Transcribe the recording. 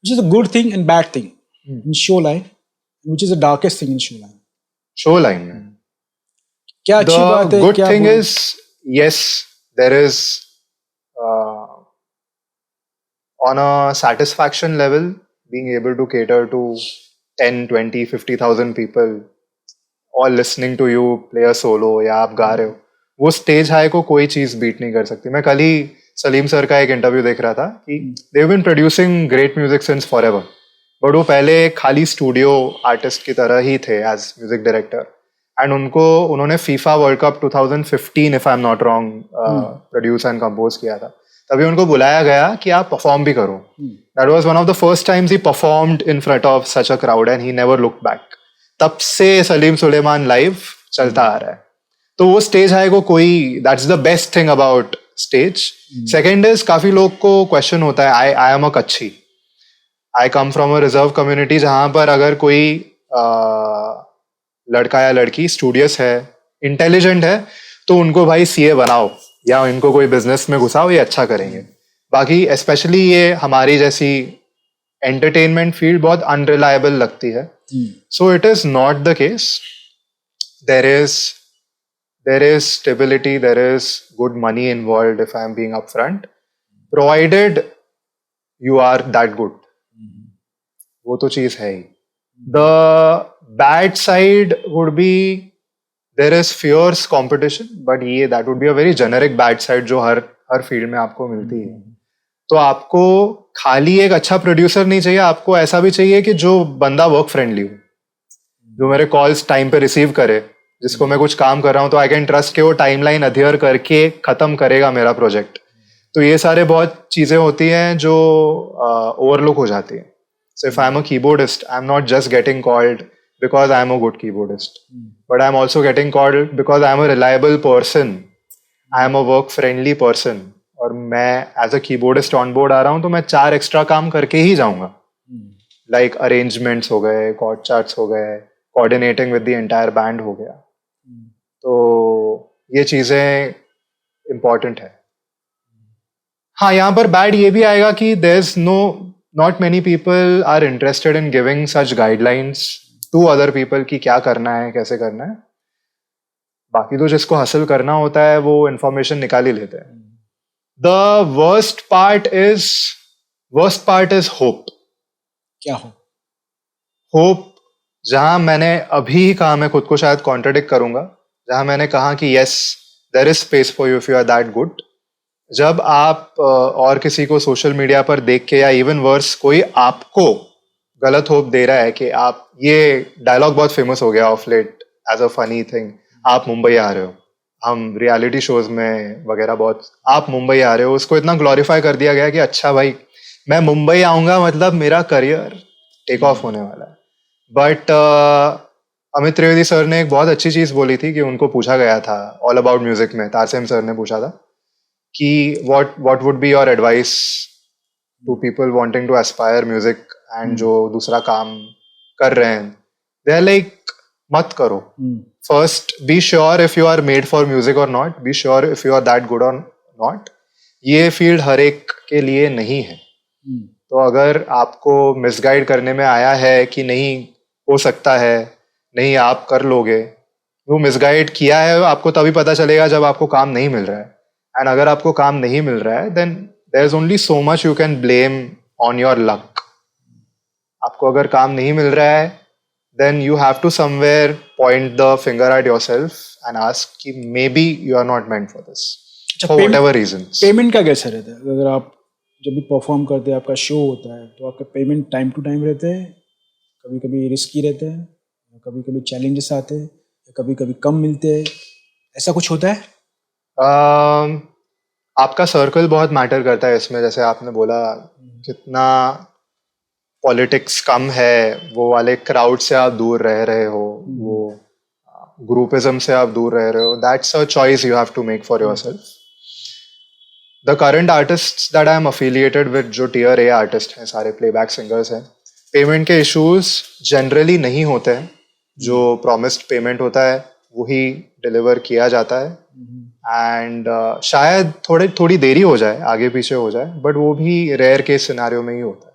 which is a good thing and bad thing in Shoreline, which is the darkest thing in Shoreline. Shoreline में. क्या अच्छी बात है? The good thing is, yes, there is on a satisfaction level, being able to cater to 10, 20, 50,000 people all listening to you play a solo या आप गा रहे हो, वो स्टेज हाई को कोई चीज बीट नहीं कर सकती. मैं कल ही सलीम सर का एक इंटरव्यू देख रहा था कि they have been producing great music since forever, but वो पहले खाली स्टूडियो आर्टिस्ट की तरह ही थे एज म्यूजिक डायरेक्टर. एंड उन्होंने FIFA World Cup 2015 if I am not wrong produce and compose किया था. तभी उनको बुलाया गया कि आप परफॉर्म भी करो. That was one of the first times he performed in front of such a crowd and he never looked back. तब से सलीम सुलेमान लाइव चलता आ रहा है. तो वो स्टेज हाई को कोई, that's the best thing about stage. Second is, काफी लोग को क्वेश्चन होता है, आई am a Kutchi, I come from a reserve community, जहां पर अगर कोई लड़का या लड़की स्टूडियस है, इंटेलिजेंट है, तो उनको भाई सीए बनाओ या इनको कोई बिजनेस में घुसाओ, ये अच्छा करेंगे. बाकी स्पेशली ये हमारी जैसी एंटरटेनमेंट फील्ड बहुत अनरिलायबल लगती है. So it is not the case. there is stability, there is good money involved if I am being upfront, provided you are that good. वो तो चीज है ही. The bad side would be there is fierce competition, but ये that would be a very generic bad side जो हर field में आपको मिलती है. तो आपको खाली एक अच्छा प्रोड्यूसर नहीं चाहिए, आपको ऐसा भी चाहिए कि जो बंदा वर्क फ्रेंडली हो, जो मेरे कॉल्स टाइम पे रिसीव करे, जिसको मैं कुछ काम कर रहा हूँ तो आई कैन ट्रस्ट के वो टाइमलाइन अध्ययर करके खत्म करेगा मेरा प्रोजेक्ट. तो ये सारे बहुत चीजें होती हैं जो ओवरलुक हो जाती हैं. So if I am a keyboardist, I am not just getting called because I am a good keyboardist, but I am also getting called because I am a reliable person, I am a work friendly person, और मैं as a keyboardist on board आ रहा हूँ तो मैं 4 extra काम करके ही जाऊंगा. लाइक अरेंजमेंट्स हो गए, कॉर्ड चार्ट्स हो गए, coordinating with the entire band हो गया. तो ये चीजें इम्पोर्टेंट है. हाँ, यहाँ पर बैड ये भी आएगा कि there is not many people are interested in giving such guidelines to other people कि क्या करना है, कैसे करना है. बाकी तो जिसको हासिल करना होता है वो इंफॉर्मेशन निकाल ही लेते हैं. The worst part is hope. क्या हो? होप, जहां मैंने अभी कहा, मैं खुद को शायद कॉन्ट्रडिक्ट करूंगा, जहां मैंने कहा कि yes there is space for you if you are that good. जब आप और किसी को सोशल मीडिया पर देख के, या इवन वर्स कोई आपको गलत होप दे रहा है कि आप, ये डायलॉग बहुत फेमस हो गया of late as a funny thing, आप मुंबई आ रहे हो, हम रियलिटी शोज में वगैरह बहुत, आप मुंबई आ रहे हो, उसको इतना ग्लोरीफाई कर दिया गया कि अच्छा भाई मैं मुंबई आऊंगा मतलब मेरा करियर टेक ऑफ होने वाला है. बट अमित त्रिवेदी सर ने एक बहुत अच्छी चीज बोली थी कि उनको पूछा गया था ऑल अबाउट म्यूजिक में, तारसेम सर ने पूछा था कि what would be your advice to people wanting to aspire music and जो दूसरा काम कर रहे हैं. दे आर लाइक, मत करो. First be sure if you are made for music or not, be sure if you are that good or not. ये field हर एक के लिए नहीं है. तो अगर आपको मिसगाइड करने में आया है कि नहीं हो सकता है, नहीं आप कर लोगे, वो मिसगाइड किया है, आपको तभी पता चलेगा जब आपको काम नहीं मिल रहा है. एंड अगर आपको काम नहीं मिल रहा है, then there is only so much you can blame on your luck. आपको अगर काम नहीं मिल रहा है, then you have to somewhere point the finger at yourself and ask कि maybe you are not meant for this, for whatever reasons. Payment का कैसा रहता है? अगर आप जब भी परफॉर्म करते हैं, आपका शो होता है, तो आपका पेमेंट टाइम टू टाइम रहते हैं, कभी कभी रिस्की रहते हैं, कभी कभी चैलेंजेस आते हैं, कभी कभी कम मिलते हैं, ऐसा कुछ होता है? आपका सर्कल बहुत मैटर करता है इसमें. जैसे आपने बोला कितना पॉलिटिक्स कम है, वो वाले क्राउड से आप दूर रह रहे हो, वो ग्रुपिज्म से आप दूर रह रहे हो. That's a choice you have to make for yourself. The current artists that I am affiliated with, जो tier A artist हैं, सारे playback singers हैं, पेमेंट के इश्यूज जनरली नहीं होते हैं. जो promised पेमेंट होता है वही डिलीवर किया जाता है. एंड शायद थोड़ी देरी हो जाए, आगे पीछे हो जाए, बट वो भी रेयर केस सिनेरियो में ही होता है.